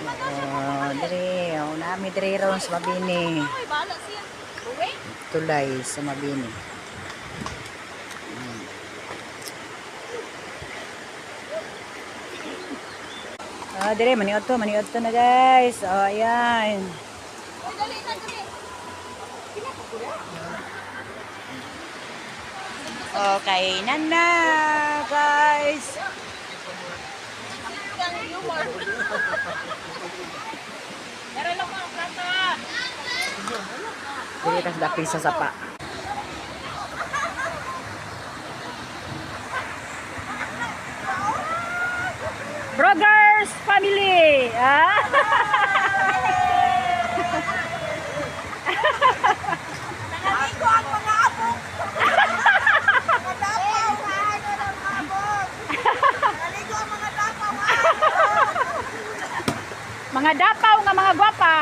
Dire, nami dire ron sa Mabini. Tulay sa Mabini. Dire, maniot to na guys. Ayan. Okay, na guys. Dire tas dapin sa sapa. Brothers family. Naligo ang mga abog. Naligo ang mga dapaw. Mga dapaw nga mga gwapa.